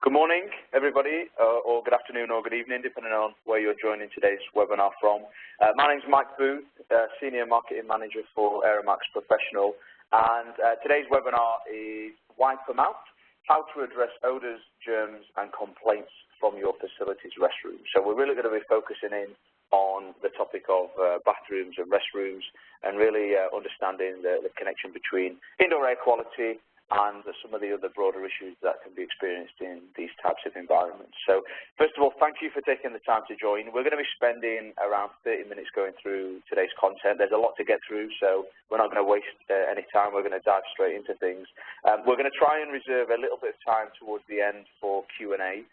Good morning, everybody, or good afternoon or good evening, depending on where you're joining today's webinar from. My name is Mike Booth, Senior Marketing Manager for AeraMax Professional, and today's webinar is Wipe them Out, how to address odors, germs, and complaints from your facility's restroom. So we're really going to be focusing in on the topic of bathrooms and restrooms, and really understanding the connection between indoor air quality and some of the other broader issues that can be experienced in these types of environments. So first of all, thank you for taking the time to join. We're going to be spending around 30 minutes going through today's content. There's a lot to get through, so we're not going to waste any time. We're going to dive straight into things. We're going to try and reserve a little bit of time towards the end for Q&A.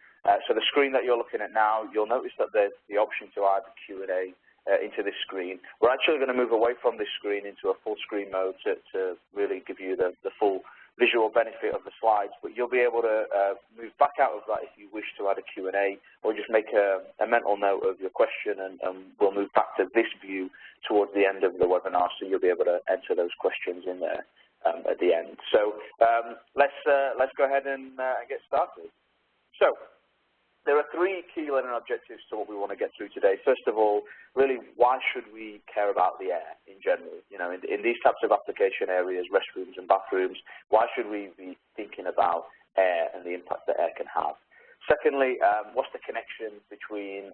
So the screen that you're looking at now, you'll notice that there's the option to add the Q&A into this screen. We're actually going to move away from this screen into a full screen mode to really give you the full visual benefit of the slides, but you'll be able to move back out of that if you wish to add a Q&A, or just make a mental note of your question, and we'll move back to this view towards the end of the webinar, so you'll be able to enter those questions in there at the end. So let's go ahead and get started. So there are three key learning objectives to what we want to get through today. First of all, really, why should we care about the air in general? You know, in these types of application areas, restrooms and bathrooms, why should we be thinking about air and the impact that air can have? Secondly, what's the connection between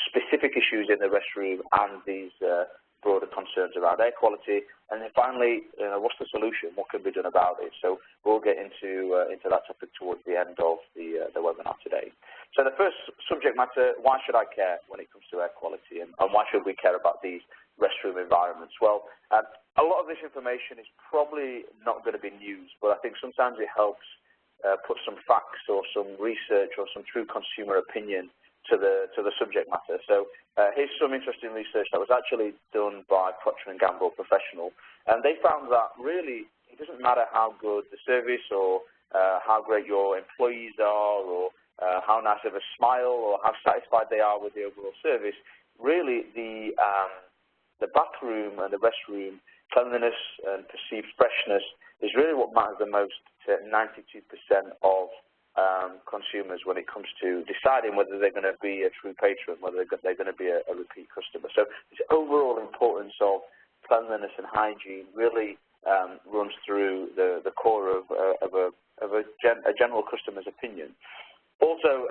specific issues in the restroom and these broader concerns around air quality? And then finally, what's the solution? What can be done about it? So we'll get into that topic towards the end of the webinar today. So the first subject matter, why should I care when it comes to air quality, and why should we care about these restroom environments? Well, a lot of this information is probably not going to be news, but I think sometimes it helps put some facts or some research or some true consumer opinion to the subject matter. So here's some interesting research that was actually done by Procter & Gamble Professional, and they found that really it doesn't matter how good the service or how great your employees are, or how nice of a smile or how satisfied they are with the overall service. Really, the bathroom and the restroom cleanliness and perceived freshness is really what matters the most to 92% of consumers when it comes to deciding whether they're going to be a true patron, whether they're going to be a repeat customer. So this overall importance of cleanliness and hygiene really runs through the core of a general customer's opinion. Also,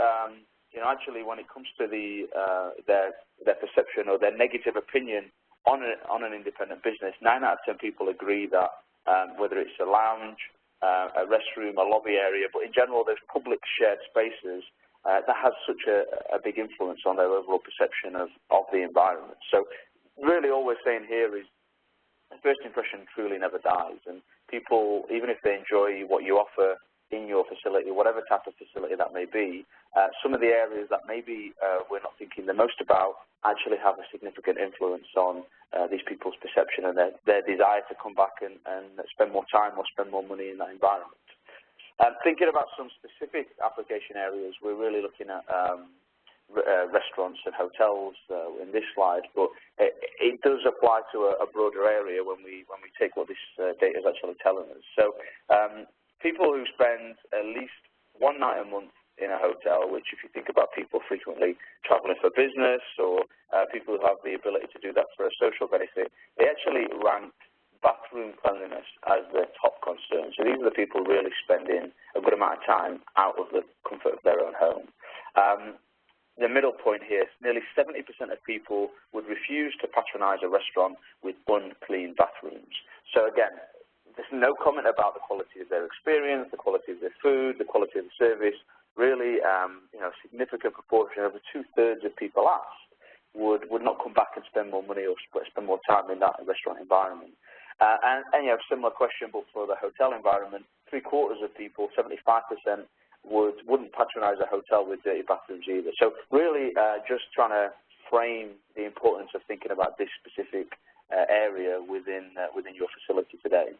actually, when it comes to their perception or their negative opinion on an independent business, 9 out of 10 people agree that whether it's a lounge, a restroom, a lobby area, but in general, those public shared spaces, that has such a big influence on their overall perception of the environment. So really all we're saying here is the first impression truly never dies, and people, even if they enjoy what you offer in your facility, whatever type of facility that may be, some of the areas that maybe we're not thinking the most about actually have a significant influence on these people's perception and their desire to come back and spend more time or spend more money in that environment. Thinking about some specific application areas, we're really looking at restaurants and hotels in this slide, but it does apply to a broader area when we take what this data is actually telling us. So people who spend at least one night a month in a hotel, which if you think about people frequently traveling for business or people who have the ability to do that for a social benefit, they actually rank bathroom cleanliness as their top concern. So these are the people really spending a good amount of time out of the comfort of their own home. The middle point here, nearly 70% of people would refuse to patronize a restaurant with unclean bathrooms. So again, there's no comment about the quality of their experience, the quality of their food, the quality of the service. Really, a significant proportion, over 2/3 of people asked, would not come back and spend more money or spend more time in that restaurant environment. And similar question, but for the hotel environment, 3/4 of people, 75%, wouldn't patronize a hotel with dirty bathrooms either. So really, just trying to frame the importance of thinking about this specific area within your facility today.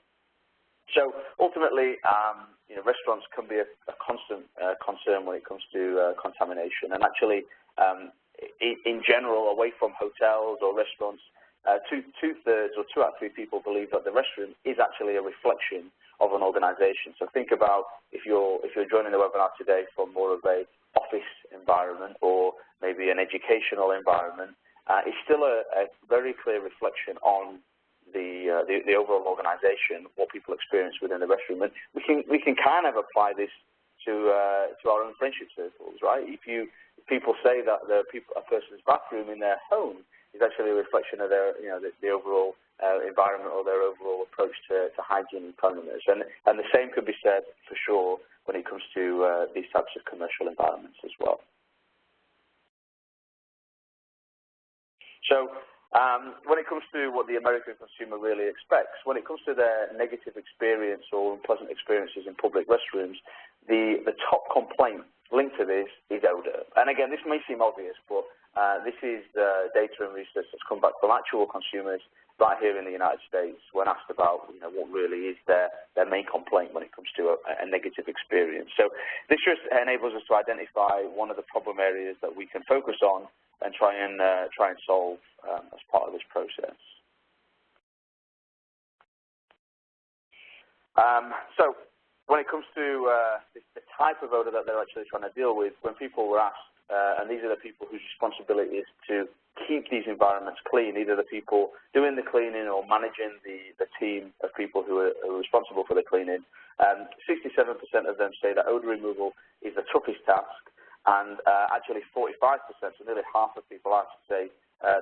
So ultimately, restaurants can be a constant concern when it comes to contamination. And actually, in general, away from hotels or restaurants, two-thirds or 2 out of 3 people believe that the restroom is actually a reflection an organization. So think about if you're joining the webinar today from more of a office environment or maybe an educational environment, it's still a very clear reflection on the overall organization, what people experience within the restroom. And we can kind of apply this to our own friendship circles, right? If people say that a person's bathroom in their home is actually a reflection of their, the overall environment or their overall approach to hygiene and cleanliness. And the same could be said for sure when it comes to these types of commercial environments as well. So when it comes to what the American consumer really expects, when it comes to their negative experience or unpleasant experiences in public restrooms, the top complaint linked to this is odor. And again, this may seem obvious, but this is data and research that's come back from actual consumers right here in the United States when asked about what really is their main complaint when it comes to a negative experience. So this just enables us to identify one of the problem areas that we can focus on and try and solve as part of this process. So when it comes to the type of odor that they're actually trying to deal with, when people were asked, and these are the people whose responsibility is to keep these environments clean, either the people doing the cleaning or managing the team of people who are responsible for the cleaning, 67% of them say that odor removal is the toughest task, and actually 45%, so nearly half of people asked, say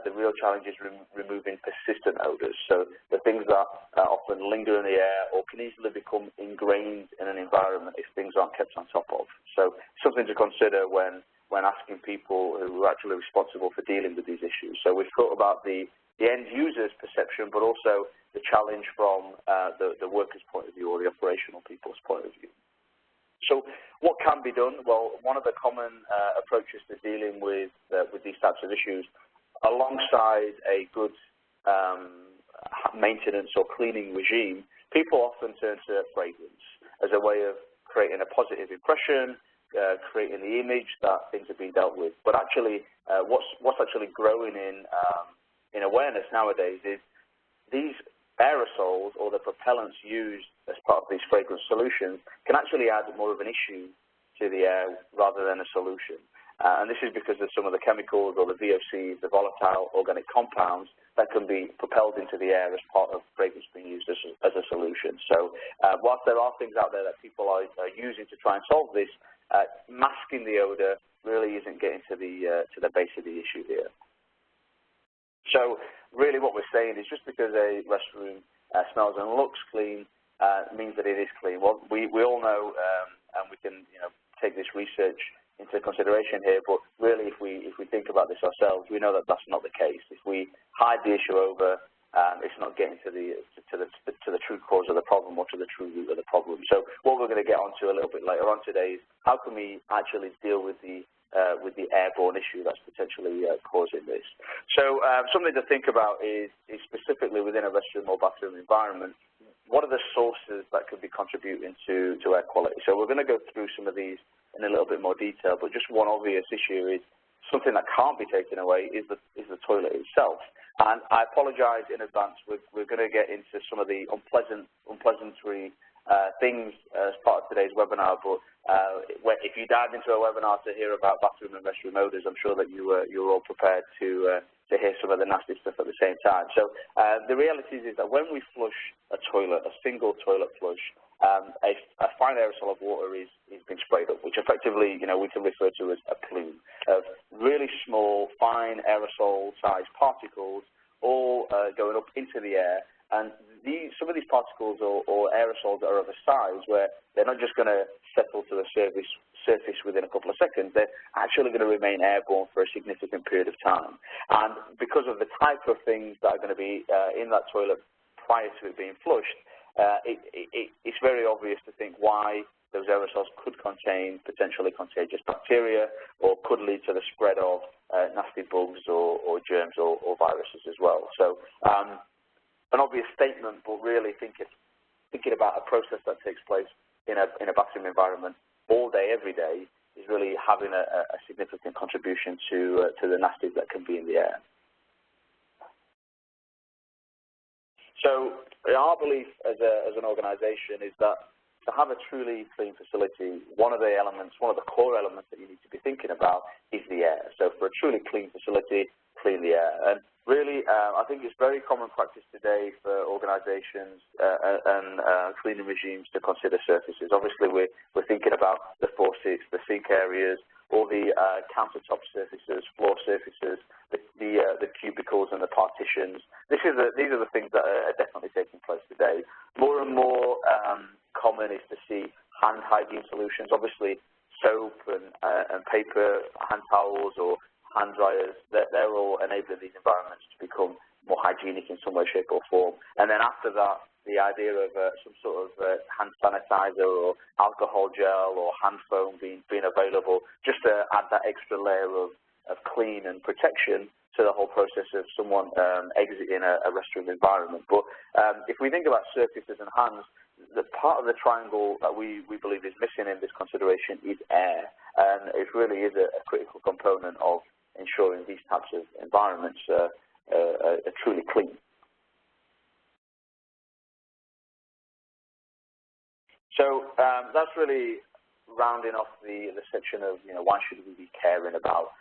the real challenge is removing persistent odors, so the things that often linger in the air or can easily become ingrained in an environment if things aren't kept on top of. So something to consider when asking people who are actually responsible for dealing with these issues. So we've thought about the end user's perception, but also the challenge from the worker's point of view or the operational people's point of view. So what can be done? Well, one of the common approaches to dealing with these types of issues, alongside a good maintenance or cleaning regime, people often turn to fragrance as a way of creating a positive impression, creating the image that things are being dealt with. But actually, what's actually growing in awareness nowadays is these aerosols or the propellants used as part of these fragrance solutions can actually add more of an issue to the air rather than a solution. And this is because of some of the chemicals or the VOCs, the volatile organic compounds that can be propelled into the air as part of fragrance being used as a solution. So whilst there are things out there that people are using to try and solve this, masking the odor really isn't getting to the base of the issue here. So really what we're saying is just because a restroom smells and looks clean means that it is clean. Well, we all know, and we can take this research into consideration here, but really if we think about this ourselves, we know that that's not the case. If we hide the issue over, it's not getting to the true cause of the problem or to the true root of the problem. So what we're going to get onto a little bit later on today is how can we actually deal with the airborne issue that's potentially causing this. So something to think about is specifically within a restroom or bathroom environment, what are the sources that could be contributing to air quality? So we're going to go through some of these in a little bit more detail, but just one obvious issue is something that can't be taken away is the toilet itself. And I apologize in advance, we're going to get into some of the unpleasantry things as part of today's webinar, but if you dive into a webinar to hear about bathroom and restroom odors, I'm sure that you're all prepared to hear some of the nasty stuff at the same time. So the reality is that when we flush a toilet, a single toilet flush, a fine aerosol of water is being sprayed up, which effectively, we can refer to as a plume of really small, fine aerosol-sized particles all going up into the air. And some of these particles or aerosols are of a size where they're not just going to settle to the surface within a couple of seconds, they're actually going to remain airborne for a significant period of time. And because of the type of things that are going to be in that toilet prior to it being flushed, it's very obvious to think why those aerosols could contain potentially contagious bacteria or could lead to the spread of nasty bugs or germs or viruses as well. So an obvious statement, but really thinking about a process that takes place in a bathroom environment all day, every day, is really having a significant contribution to the nasties that can be in the air. So our belief as an organisation is that to have a truly clean facility, one of the core elements that you need to be thinking about is the air. So for a truly clean facility, clean the air. And really, I think it's very common practice today for organisations and cleaning regimes to consider surfaces. Obviously, we're thinking about the faucets, the sink areas, all the countertop surfaces, floor surfaces, the cubicles and the partitions. These are the things that are definitely taking place today. More and more common is to see hand hygiene solutions. Obviously, soap and paper, hand towels or hand dryers, they're all enabling these environments to become more hygienic in some way, shape or form. And then after that, the idea of some sort of hand sanitizer or alcohol gel or hand foam being available, just to add that extra layer of clean and protection to the whole process of someone exiting a restroom environment. But if we think about surfaces and hands, the part of the triangle that we believe is missing in this consideration is air, and it really is a critical component of ensuring these types of environments are truly clean. So that's really rounding off the section of, why should we be caring about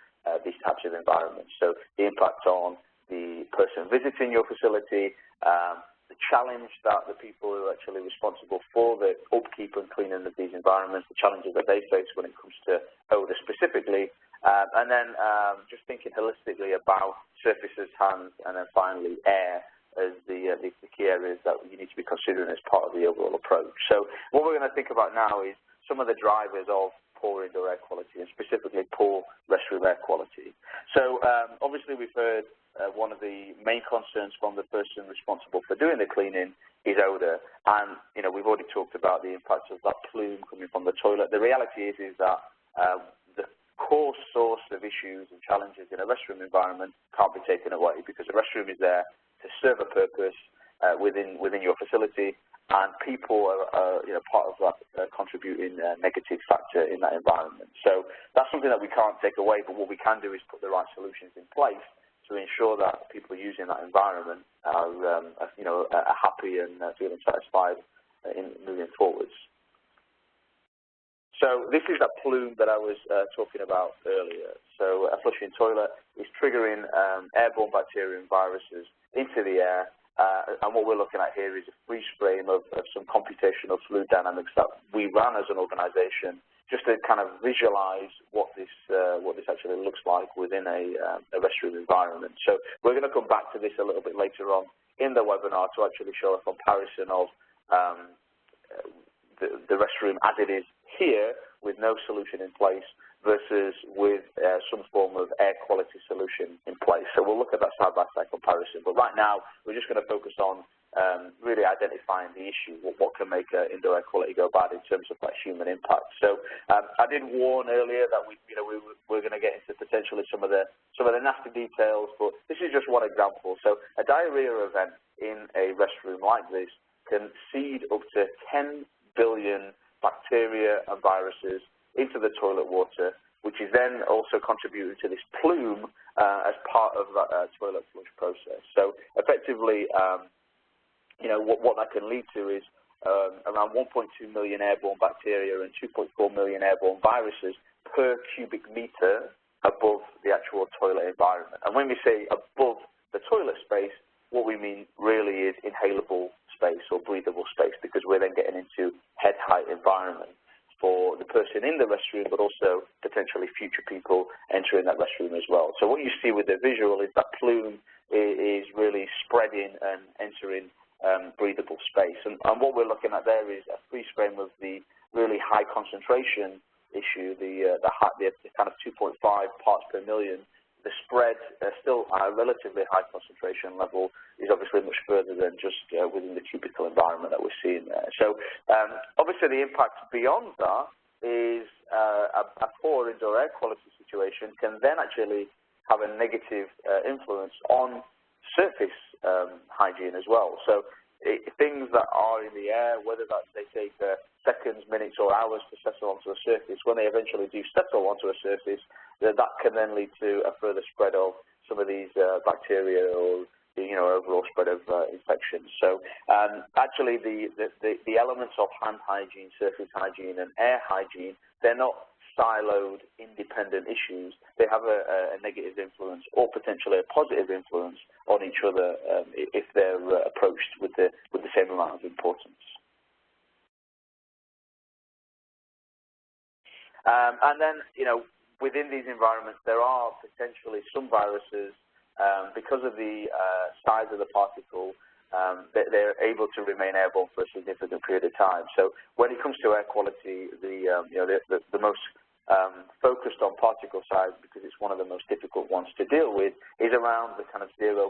these types of environments. So the impact on the person visiting your facility, the challenge that the people who are actually responsible for the upkeep and cleaning of these environments, the challenges that they face when it comes to odor specifically, and then just thinking holistically about surfaces, hands, and then finally air as the key areas that you need to be considering as part of the overall approach. So what we're going to think about now is some of the drivers of poor indoor air quality, and specifically poor restroom air quality. So obviously we've heard one of the main concerns from the person responsible for doing the cleaning is odor, and we've already talked about the impact of that plume coming from the toilet. The reality is that the core source of issues and challenges in a restroom environment can't be taken away, because the restroom is there to serve a purpose within your facility, and people are part of that contributing negative factor in that environment. So that's something that we can't take away, but what we can do is put the right solutions in place to ensure that people using that environment are happy and feeling satisfied in moving forwards. So this is that plume that I was talking about earlier. So a flushing toilet is triggering airborne bacteria and viruses into the air, and what we're looking at here is a freeze frame of some computational fluid dynamics that we ran as an organisation, just to kind of visualize what this actually looks like within a restroom environment. So we're going to come back to this a little bit later on in the webinar to actually show a comparison of the restroom as it is here with no solution in place versus with some form of air quality solution in place. So we'll look at that side-by-side comparison. But right now, we're just going to focus on really identifying the issue, what can make indoor air quality go bad in terms of that human impact. So I did warn earlier that we're going to get into potentially some of the nasty details, but this is just one example. So a diarrhea event in a restroom like this can seed up to 10 billion bacteria and viruses into the toilet water, which is then also contributing to this plume as part of that toilet flush process. So effectively, what that can lead to is around 1.2 million airborne bacteria and 2.4 million airborne viruses per cubic meter above the actual toilet environment. And when we say above the toilet space, what we mean really is inhalable space or breathable space, because we're then getting into head height environment for the person in the restroom, but also potentially future people entering that restroom as well. So what you see with the visual is that plume is really spreading and entering breathable space. And what we're looking at there is a freeze frame of the really high concentration issue, the kind of 2.5 parts per million. The spread, still at a relatively high concentration level, is obviously much further than just within the cubicle environment that we're seeing there. So obviously the impact beyond that is a poor indoor air quality situation can then actually have a negative influence on surface hygiene as well. So things that are in the air, whether that they take seconds, minutes or hours to settle onto a surface, when they eventually do settle onto a surface, that can then lead to a further spread of some of these bacteria or overall spread of infections. So actually, the elements of hand hygiene, surface hygiene, and air hygiene, they're not siloed, independent issues. They have a negative influence or potentially a positive influence on each other if they're approached with the same amount of importance. And then, within these environments, there are potentially some viruses, because of the size of the particle, they're able to remain airborne for a significant period of time. So when it comes to air quality, the most focused on particle size, because it's one of the most difficult ones to deal with, is around the kind of 0.3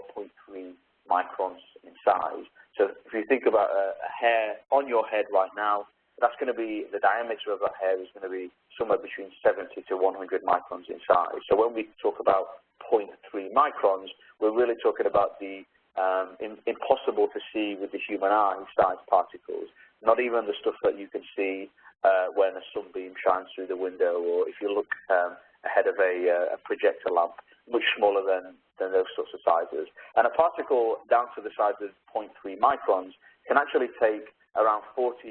microns in size. So if you think about a hair on your head right now, that's going to be, the diameter of that hair is going to be somewhere between 70 to 100 microns in size. So when we talk about 0.3 microns, we're really talking about the impossible to see with the human eye size particles, not even the stuff that you can see when a sunbeam shines through the window, or if you look ahead of a projector lamp, much smaller than those sorts of sizes. And a particle down to the size of 0.3 microns can actually take around 41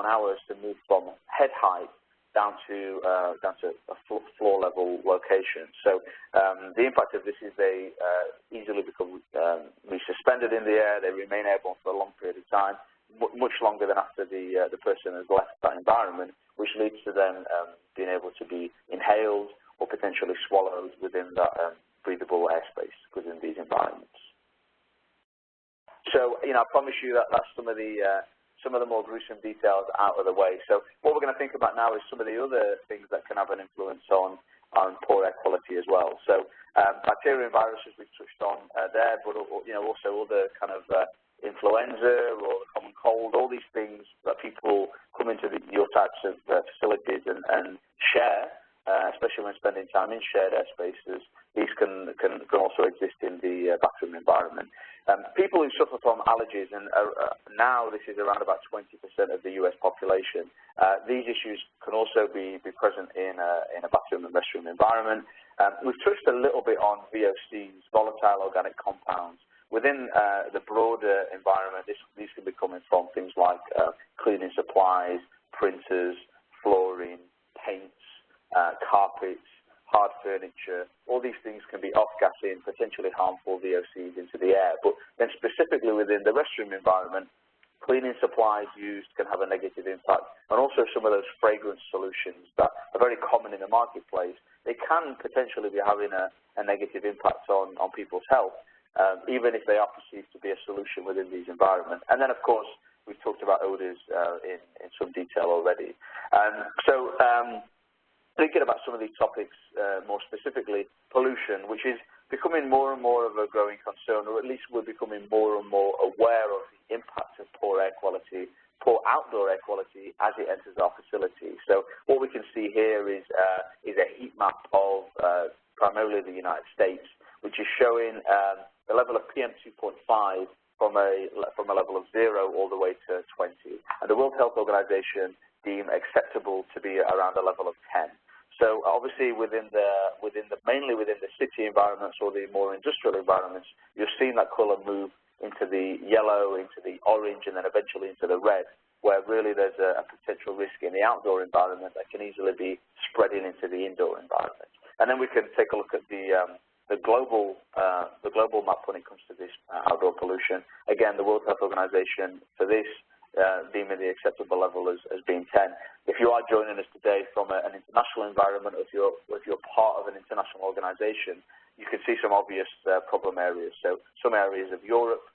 hours to move from head height down to a floor level location. So the impact of this is they easily become resuspended in the air. They remain airborne for a long period of time, much longer than after the person has left that environment, which leads to them being able to be inhaled or potentially swallowed within that breathable airspace within these environments. So, I promise you that that's some of the more gruesome details out of the way. So what we're going to think about now is some of the other things that can have an influence on poor air quality as well. So bacteria and viruses we've touched on there, but also other kind of influenza or the common cold, all these things that people come into your types of facilities and share, especially when spending time in shared airspaces. These can also exist in the bathroom environment. People who suffer from allergies, and now this is around about 20% of the US population, these issues can also be present in a bathroom and restroom environment. We've touched a little bit on VOCs, volatile organic compounds. Within the broader environment, these can be coming from things like cleaning supplies, printers, flooring, paints, carpets, hard furniture. All these things can be off-gassing, potentially harmful VOCs into the air. But then specifically within the restroom environment, cleaning supplies used can have a negative impact, and also some of those fragrance solutions that are very common in the marketplace, they can potentially be having a negative impact on people's health, even if they are perceived to be a solution within these environments. And then, of course, we've talked about odors in some detail already. Thinking about some of these topics more specifically, pollution, which is becoming more and more of a growing concern, or at least we're becoming more and more aware of the impact of poor air quality, poor outdoor air quality as it enters our facility. So what we can see here is a heat map of primarily the United States, which is showing the level of PM 2.5 from a level of 0 all the way to 20. And the World Health Organization deem acceptable to be around a level of 10. So obviously mainly within the city environments or the more industrial environments, you're seeing that colour move into the yellow, into the orange, and then eventually into the red, where really there's a potential risk in the outdoor environment that can easily be spreading into the indoor environment. And then we can take a look at the global map when it comes to this outdoor pollution. Again, the World Health Organization for this deeming the acceptable level as being 10. If you are joining us today from an international environment, or if you're part of an international organization, you can see some obvious problem areas. So some areas of Europe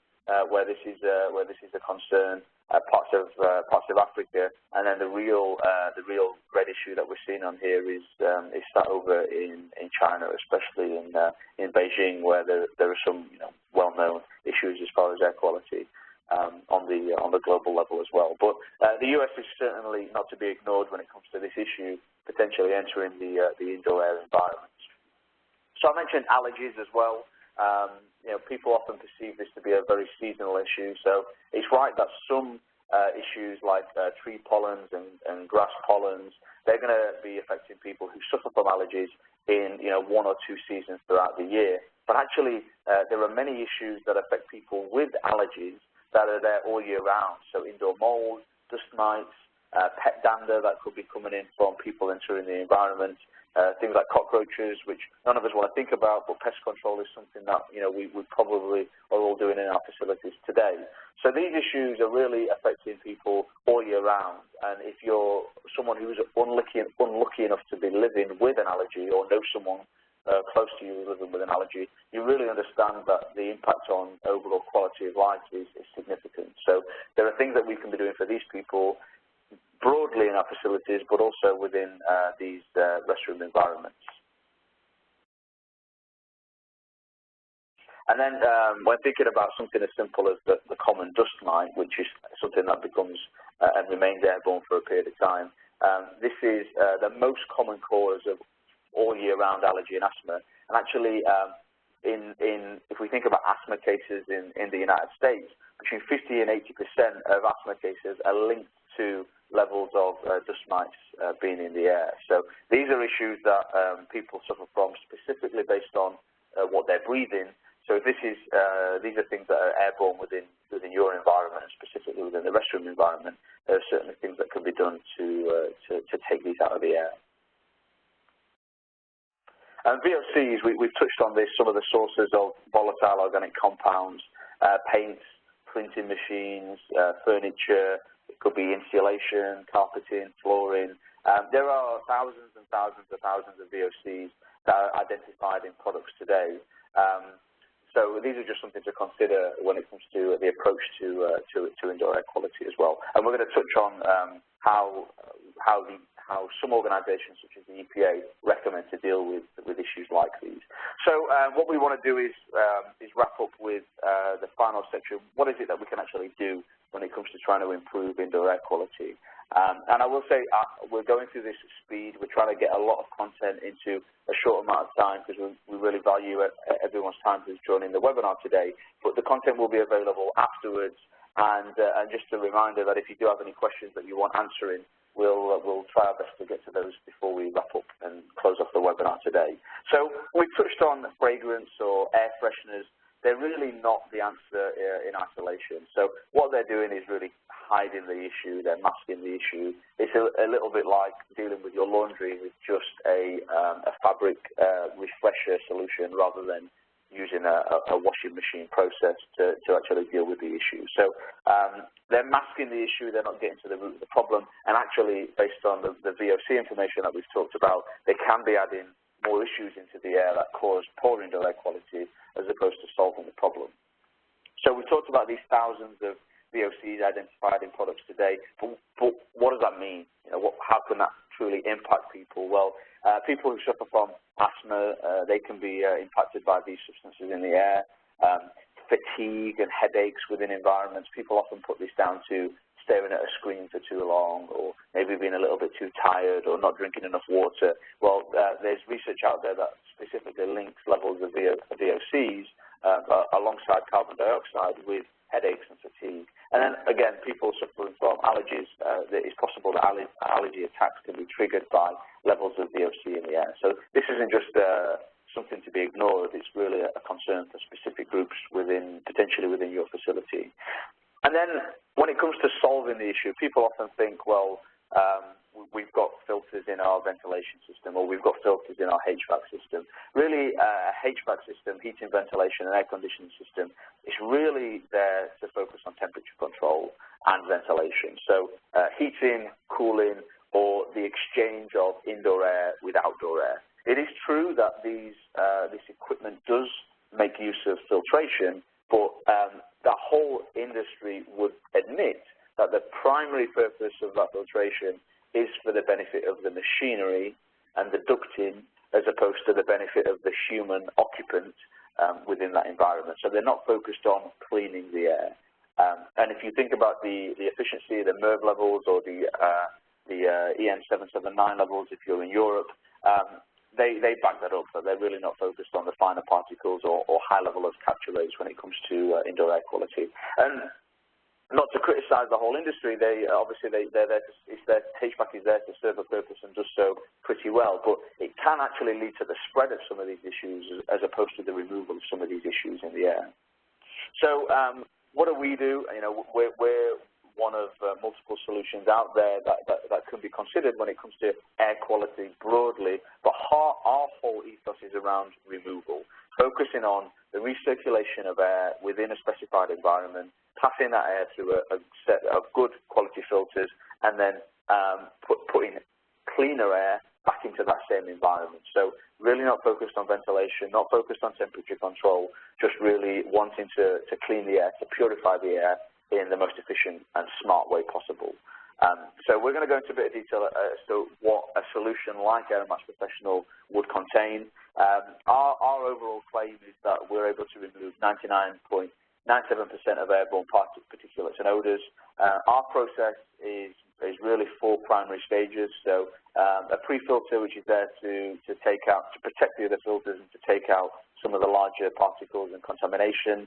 where this is a concern, parts of Africa, and then the real red issue that we're seeing on here is that over in China, especially in Beijing, where there are some well-known issues as far as air quality on the global level as well. But the US is certainly not to be ignored when it comes to this issue, potentially entering the indoor air environments. So I mentioned allergies as well. People often perceive this to be a very seasonal issue. So it's right that some issues like tree pollens and grass pollens, they're going to be affecting people who suffer from allergies in 1 or 2 seasons throughout the year. But actually, there are many issues that affect people with allergies that are there all year round. So indoor mold, dust mites, pet dander that could be coming in from people entering the environment, things like cockroaches, which none of us want to think about, but pest control is something that we probably are all doing in our facilities today. So these issues are really affecting people all year round. And if you're someone who's unlucky enough to be living with an allergy or know someone close to you living with an allergy, you really understand that the impact on overall quality of life is significant. So there are things that we can be doing for these people broadly in our facilities, but also within these restroom environments. And then when thinking about something as simple as the common dust mite, which is something that becomes and remains airborne for a period of time, this is the most common cause of all year round allergy and asthma. And actually, if we think about asthma cases in the United States, between 50 and 80% of asthma cases are linked to levels of dust mites being in the air. So these are issues that people suffer from specifically based on what they're breathing. So these are things that are airborne within your environment, and specifically within the restroom environment. There are certainly things that can be done to take these out of the air. And VOCs, we've touched on this, some of the sources of volatile organic compounds, paints, printing machines, furniture, it could be insulation, carpeting, flooring. There are thousands and thousands of VOCs that are identified in products today. So these are just something to consider when it comes to the approach to indoor air quality as well. And we're going to touch on how some organisations such as the EPA recommend to deal with issues like these. So what we want to do is wrap up with the final section. What is it that we can actually do when it comes to trying to improve indoor air quality? And I will say we're going through this at speed. We're trying to get a lot of content into a short amount of time because we really value everyone's time who's joining the webinar today. But the content will be available afterwards. And just a reminder that if you do have any questions that you want answering, we'll try our best to get to those before we wrap up and close off the webinar today. So we've touched on fragrance or air fresheners. They're really not the answer in isolation. So what they're doing is really hiding the issue, they're masking the issue. It's a little bit like dealing with your laundry with just a fabric refresher solution rather than using a washing machine process to actually deal with the issue. So they're masking the issue, they're not getting to the root of the problem, and actually, based on the VOC information that we've talked about, they can be adding more issues into the air that cause poor indoor air quality as opposed to solving the problem. So we talked about these thousands of VOCs identified in products today, but what does that mean? How can that truly impact people? Well, people who suffer from asthma, they can be impacted by these substances in the air. Fatigue and headaches within environments, people often put this down to staring at a screen for too long, or maybe being a little bit too tired, or not drinking enough water. Well, there's research out there that specifically links levels of VOCs alongside carbon dioxide with headaches and fatigue. And then, again, people suffering from allergies, it's possible that allergy attacks can be triggered by levels of VOC in the air. So this isn't just something to be ignored. It's really a concern for specific groups potentially within your facility. And then when it comes to solving the issue, people often think, well, we've got filters in our ventilation system, or we've got filters in our HVAC system. Really, a HVAC system, heating, ventilation, and air conditioning system, is really there to focus on temperature control and ventilation. So heating, cooling, or the exchange of indoor air with outdoor air. It is true that this equipment does make use of filtration, but the whole industry would admit that the primary purpose of that filtration is for the benefit of the machinery and the ducting, as opposed to the benefit of the human occupant within that environment. So they're not focused on cleaning the air. And if you think about the efficiency, the MERV levels, or the EN 779 levels, if you're in Europe, they back that up, that they're really not focused on the finer particles or high level of capture rates when it comes to indoor air quality. And not to criticise the whole industry, HVAC is there to serve a purpose and does so pretty well, but it can actually lead to the spread of some of these issues as opposed to the removal of some of these issues in the air. So what do we do? You know, we're one of multiple solutions out there that can be considered when it comes to air quality broadly, but our whole ethos is around removal, focusing on the recirculation of air within a specified environment, passing that air through a set of good quality filters, and then putting cleaner air back into that same environment. So really not focused on ventilation, not focused on temperature control, just really wanting to clean the air, to purify the air in the most efficient and smart way possible. So we're going to go into a bit of detail as to what a solution like AeraMax Professional would contain. Our overall claim is that we're able to remove 99.97% of airborne particulates and odors. Our process is really 4 primary stages. So a pre-filter, which is there to take out, to protect the other filters and to take out some of the larger particles and contamination.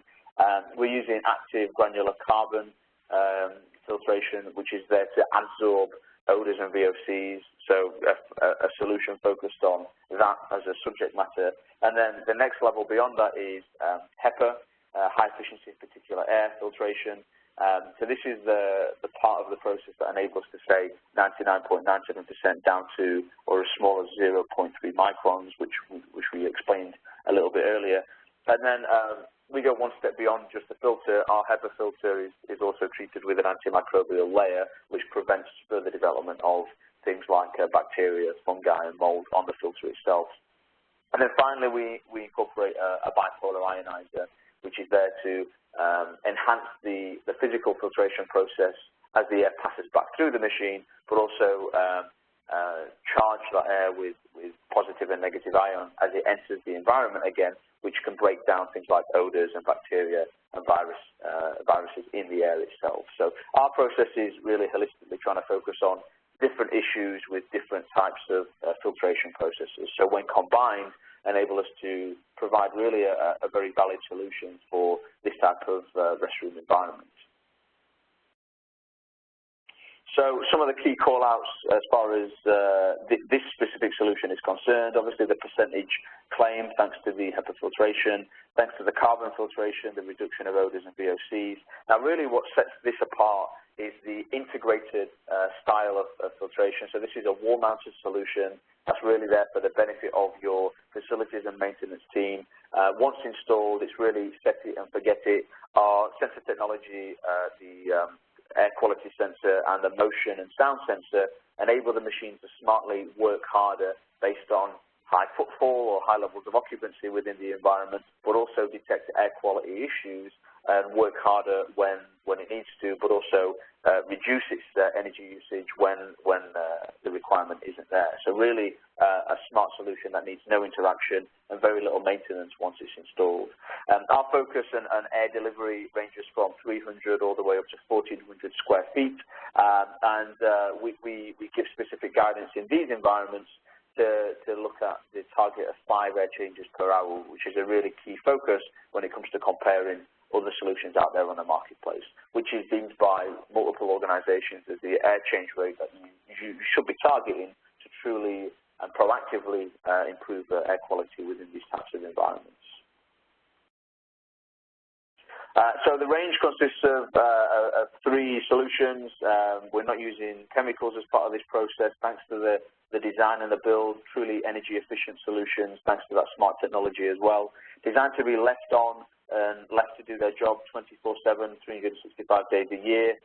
We're using active granular carbon filtration, which is there to absorb odors and VOCs. So a solution focused on that as a subject matter. And then the next level beyond that is HEPA, high efficiency particulate air filtration. So this is the part of the process that enables us to say 99.97% down to or as small as 0.3 microns, which we explained a little bit earlier. And then we go one step beyond just the filter. Our HEPA filter is also treated with an antimicrobial layer, which prevents further development of things like bacteria, fungi, and mold on the filter itself. And then finally, we incorporate a bipolar ionizer, which is there to enhance the physical filtration process as the air passes back through the machine, but also charge that air with positive and negative ions as it enters the environment again, which can break down things like odors and bacteria and viruses in the air itself. So our process is really holistically trying to focus on different issues with different types of filtration processes. So when combined, enable us to provide really a very valid solution for this type of restroom environment. So some of the key call-outs as far as this specific solution is concerned, obviously the percentage claim thanks to the HEPA filtration, thanks to the carbon filtration, the reduction of odors and VOCs. Now really what sets this apart is the integrated style of filtration. So this is a wall-mounted solution that's really there for the benefit of your facilities and maintenance team. Once installed, it's really set it and forget it. Our sensor technology, the air quality sensor and the motion and sound sensor enable the machine to smartly work harder based on high footfall or high levels of occupancy within the environment, but also detect air quality issues and work harder when it needs to, but also reduce its energy usage when the requirement isn't there. So really a smart solution that needs no interaction and very little maintenance once it's installed. Our focus and air delivery ranges from 300 all the way up to 1,400 square feet, and we give specific guidance in these environments to look at the target of 5 air changes per hour, which is a really key focus when it comes to comparing other solutions out there on the marketplace, which is deemed by multiple organizations as the air change rate that you should be targeting to truly and proactively improve air quality within these types of environments. So the range consists of 3 solutions. We're not using chemicals as part of this process, thanks to the design and the build, truly energy efficient solutions, thanks to that smart technology as well. Designed to be left on and left to do their job 24/7, 365 days a year.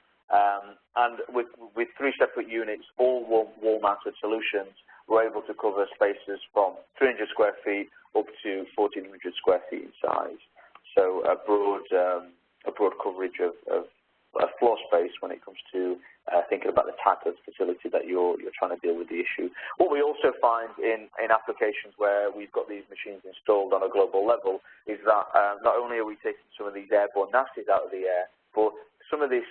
And with 3 separate units, all wall-mounted solutions, we're able to cover spaces from 300 square feet up to 1,400 square feet in size. So a broad coverage of floor space when it comes to thinking about the type of facility that you're trying to deal with the issue. What we also find in applications where we've got these machines installed on a global level is that not only are we taking some of these airborne nasties out of the air, but some of this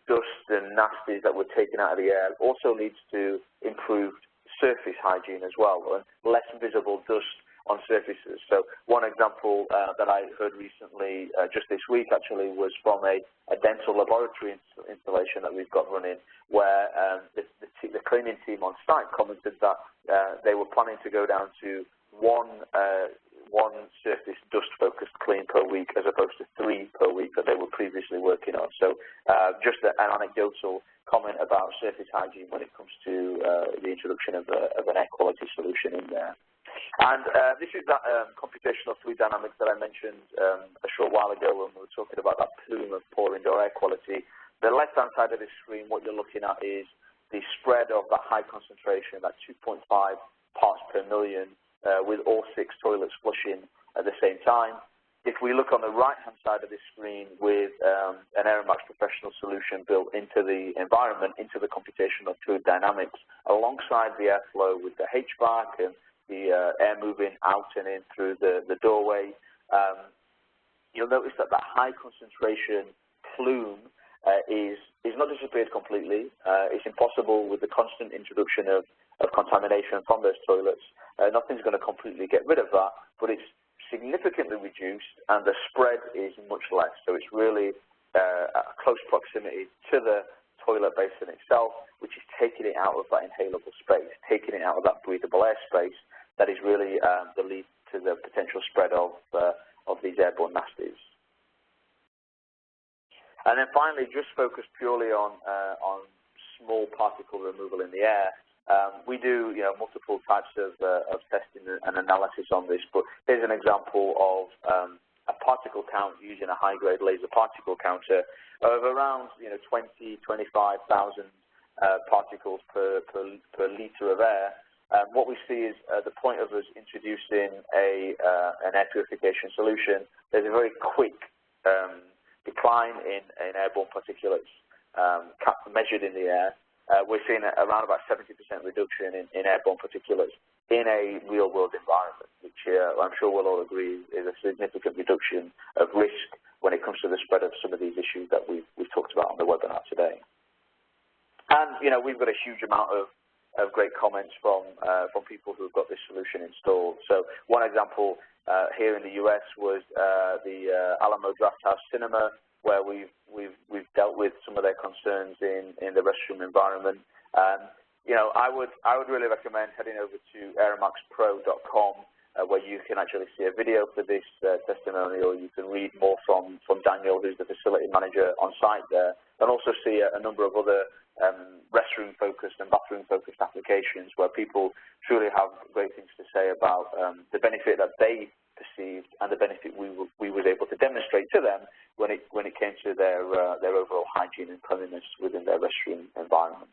dust and nasties that we're taking out of the air also leads to improved surface hygiene as well, and less visible dust on surfaces. So one example that I heard recently, just this week actually, was from a dental laboratory installation that we've got running, where the cleaning team on site commented that they were planning to go down to one surface dust-focused clean per week as opposed to 3 per week that they were previously working on. So just an anecdotal comment about surface hygiene when it comes to the introduction of an air quality solution in there. And this is that computational fluid dynamics that I mentioned a short while ago when we were talking about that plume of poor indoor air quality. The left-hand side of the screen, what you're looking at is the spread of that high concentration, that 2.5 parts per million, with all 6 toilets flushing at the same time. If we look on the right-hand side of the screen with an AeraMax Professional solution built into the environment, into the computational fluid dynamics, alongside the airflow with the HVAC and the air moving out and in through the doorway, you'll notice that that high concentration plume is not disappeared completely. It's impossible with the constant introduction of contamination from those toilets. Nothing's going to completely get rid of that, but it's significantly reduced and the spread is much less. So it's really a close proximity to the toilet basin itself, which is taking it out of that inhalable space, taking it out of that breathable air space that is really the lead to the potential spread of these airborne nasties. And then finally, just focus purely on small particle removal in the air. We do, multiple types of testing and analysis on this, but here's an example of a particle count using a high-grade laser particle counter of around, 20,000 to 25,000 particles per liter of air. What we see is at the point of us introducing an air purification solution, there's a very quick decline in airborne particulates measured in the air. We're seeing around about 70% reduction in airborne particulates in a real-world environment, which I'm sure we'll all agree is a significant reduction of risk when it comes to the spread of some of these issues that we've talked about on the webinar today. And, we've got a huge amount of great comments from people who've got this solution installed. So one example here in the US was the Alamo Drafthouse Cinema, where we've dealt with some of their concerns in the restroom environment. I would really recommend heading over to AeraMaxPro.com, where you can actually see a video for this testimonial. You can read more from Daniel, who's the facility manager on site there, and also see a number of other restroom-focused and bathroom-focused applications where people truly have great things to say about the benefit that they perceived and the benefit we were able to demonstrate to them when it came to their overall hygiene and cleanliness within their restroom environment.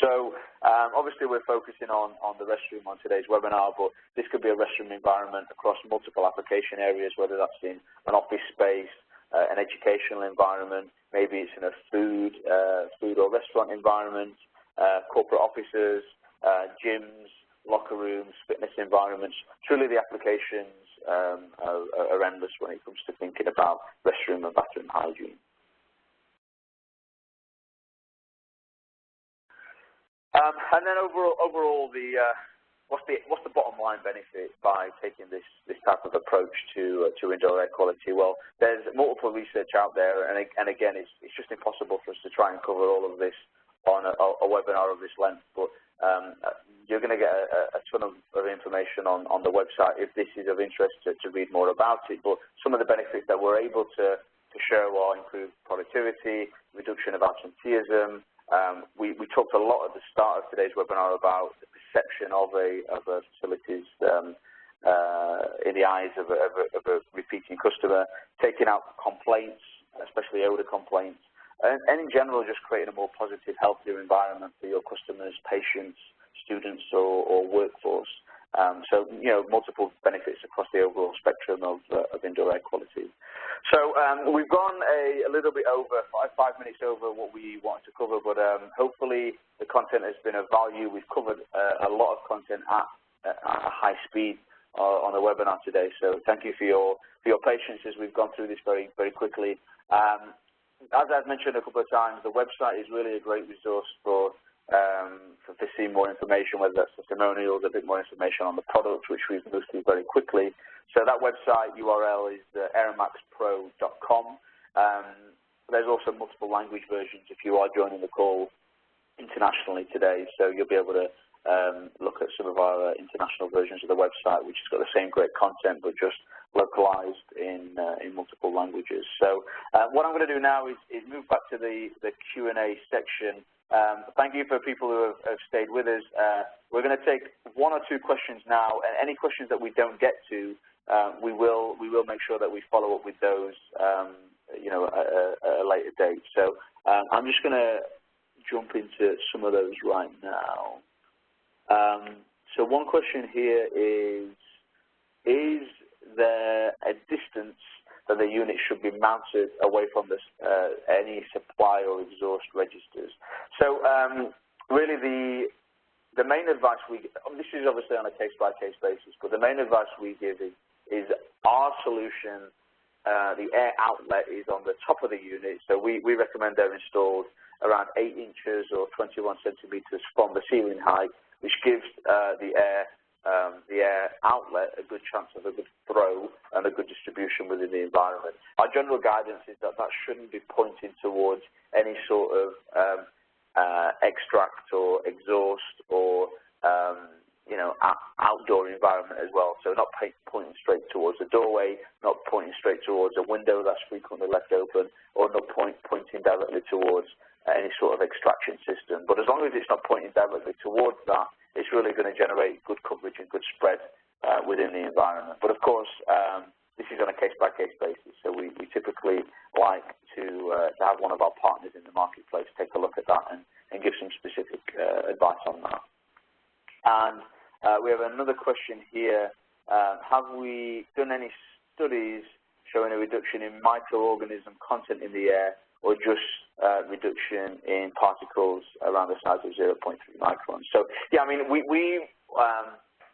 So obviously we're focusing on the restroom on today's webinar, but this could be a restroom environment across multiple application areas, whether that's in an office space, an educational environment, maybe it's in a food or restaurant environment, corporate offices, gyms, locker rooms, fitness environments. Truly the applications are endless when it comes to thinking about restroom and bathroom hygiene. And then overall, what's the bottom line benefit by taking this type of approach to indoor air quality? Well, there's multiple research out there, and again, it's just impossible for us to try and cover all of this on a webinar of this length. But you're going to get a ton of information on the website if this is of interest to read more about it. But some of the benefits that we're able to show are improved productivity, reduction of absenteeism. We talked a lot at the start of today's webinar about the perception of a facility's in the eyes of a repeating customer, taking out complaints, especially odor complaints, and in general just creating a more positive, healthier environment for your customers, patients, students, or workforce. So, multiple benefits across the overall spectrum of indoor air quality. So we've gone a little bit over, five minutes over what we wanted to cover, but hopefully the content has been of value. We've covered a lot of content at a high speed on the webinar today. So thank you for your patience as we've gone through this very, very quickly. As I've mentioned a couple of times, the website is really a great resource for seeing more information, whether that's testimonials, a bit more information on the product, which we've moved through very quickly. So that website URL is AeraMaxPro.com. There's also multiple language versions if you are joining the call internationally today, so you'll be able to look at some of our international versions of the website, which has got the same great content but just localized in multiple languages. So what I'm going to do now is move back to the Q&A section. Thank you for people who have stayed with us. We're going to take one or two questions now, and any questions that we don't get to, we will make sure that we follow up with those, you know, at a later date. So I'm just going to jump into some of those right now. So one question here is there a distance that the unit should be mounted away from this, any supply or exhaust registers? So really the main advice this is obviously on a case-by-case basis, but the main advice we give is our solution, the air outlet is on the top of the unit, so we recommend they're installed around 8 inches or 21 centimeters from the ceiling height, which gives the air outlet a good chance of a good throw and a good distribution within the environment. Our general guidance is that shouldn't be pointing towards any sort of extract or exhaust or you know, outdoor environment as well. So not pointing straight towards a doorway, not pointing straight towards a window that's frequently left open, or not pointing directly towards any sort of extraction system. But as long as it's not pointing directly towards that, it's really going to generate good coverage and good spread within the environment. But of course, this is on a case-by-case basis, so we typically like to have one of our partners in the marketplace take a look at that and give some specific advice on that. And we have another question here. Have we done any studies showing a reduction in microorganism content in the air, or just reduction in particles around the size of 0.3 microns? So, yeah, I mean,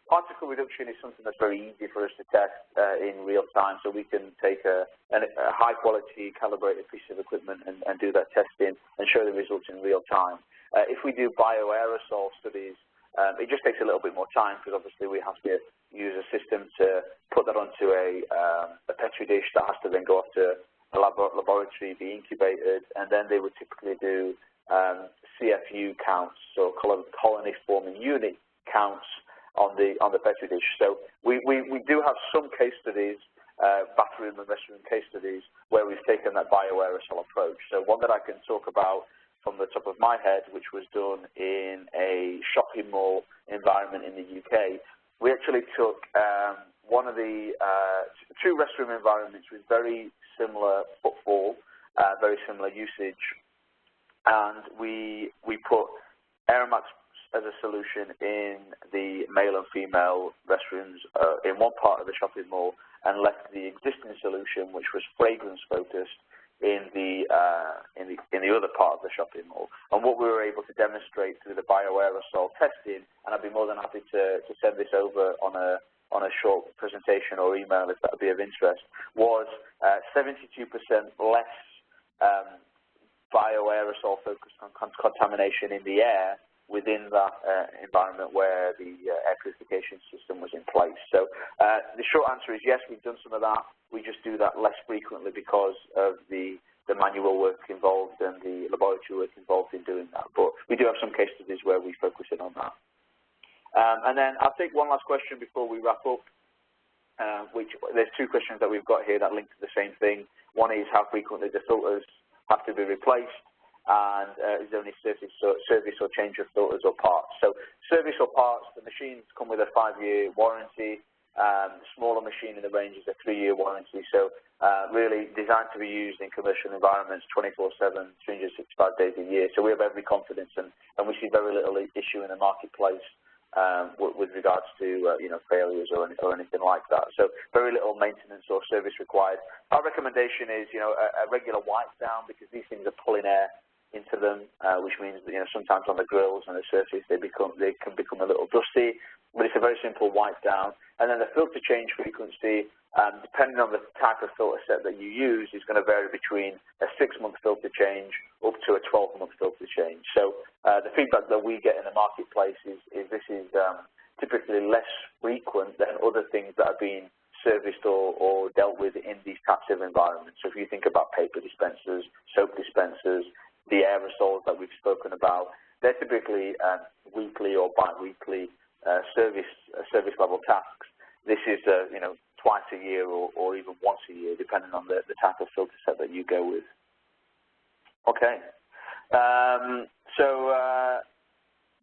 particle reduction is something that's very easy for us to test in real time, so we can take a high-quality calibrated piece of equipment and do that testing and show the results in real time. If we do bioaerosol studies, it just takes a little bit more time, because obviously we have to use a system to put that onto a Petri dish that has to then go off to a laboratory, be incubated, and then they would typically do CFU counts, so colony forming unit counts on the Petri dish. So we do have some case studies, bathroom and restroom case studies, where we've taken that bioaerosol approach. So one that I can talk about from the top of my head, which was done in a shopping mall environment in the UK, we actually took one of the two restroom environments with very similar footfall, very similar usage, and we put AeraMax as a solution in the male and female restrooms in one part of the shopping mall, and left the existing solution, which was fragrance focused, in the other part of the shopping mall. And what we were able to demonstrate through the bioaerosol testing, and I'd be more than happy to send this over on a short presentation or email if that would be of interest, was 72% less bioaerosol focused on contamination in the air within that environment where the air purification system was in place. So the short answer is yes, we've done some of that. We just do that less frequently because of the manual work involved and the laboratory work involved in doing that. But we do have some case studies where we focus in on that. And then I'll take one last question before we wrap up, which there's two questions that we've got here that link to the same thing. One is how frequently the filters have to be replaced, and is there any service or change of filters or parts. So service or parts, the machines come with a 5-year warranty. The smaller machine in the range is a 3-year warranty. So really designed to be used in commercial environments 24/7, 365 days a year. So we have every confidence, and we see very little issue in the marketplace with regards to failures or anything like that. So very little maintenance or service required. Our recommendation is a regular wipe down, because these things are pulling air into them, which means that sometimes on the grills and the surface they can become a little dusty. But it's a very simple wipe down. And then the filter change frequency, depending on the type of filter set that you use, is going to vary between a 6-month filter change up to a 12-month filter change. So the feedback that we get in the marketplace is this is typically less frequent than other things that are being serviced or dealt with in these types of environments. So if you think about paper dispensers, soap dispensers, the aerosols that we've spoken about, they're typically weekly or bi-weekly service level tasks. This is twice a year or even once a year, depending on the type of filter set that you go with. Okay.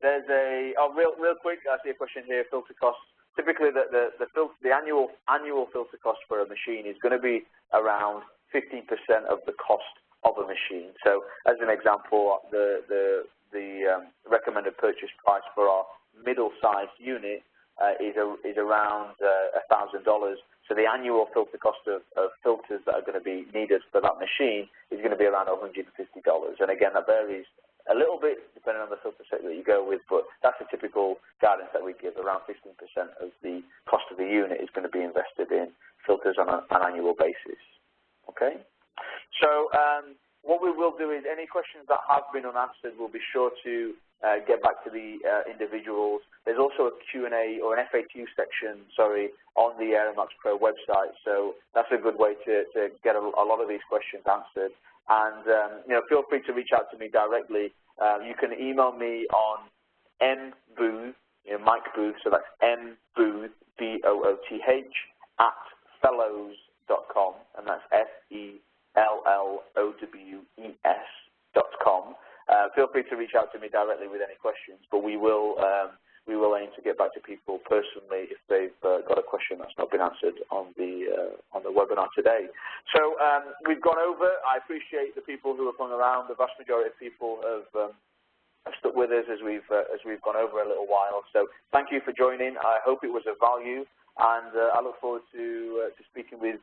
There's real quick, I see a question here, filter costs. Typically, the annual filter cost for a machine is going to be around 15% of the cost of a machine. So, as an example, the recommended purchase price for our middle-sized unit is around $1,000. So the annual filter cost of filters that are going to be needed for that machine is going to be around $150. And again, that varies a little bit depending on the filter set that you go with, but that's a typical guidance that we give. Around 15% of the cost of the unit is going to be invested in filters on an annual basis. Okay? So what we will do is any questions that have been unanswered, we'll be sure to get back to the individuals. There's also a Q&A or an FAQ section, on the AeraMax Pro website. So that's a good way to get a lot of these questions answered. And feel free to reach out to me directly. You can email me on mbooth, Mike Booth, so that's mbooth, B-O-O-T-H, @fellows.com, and that's FELLOWES.com. Feel free to reach out to me directly with any questions, but we will aim to get back to people personally if they've got a question that's not been answered on the webinar today. So we've gone over. I appreciate the people who have hung around. The vast majority of people have stuck with us as we've gone over a little while. So thank you for joining. I hope it was of value, and I look forward to speaking with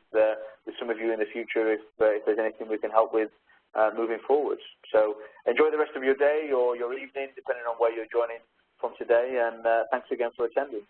some of you in the future if there's anything we can help with moving forwards. So enjoy the rest of your day or your evening, depending on where you're joining from today, and thanks again for attending.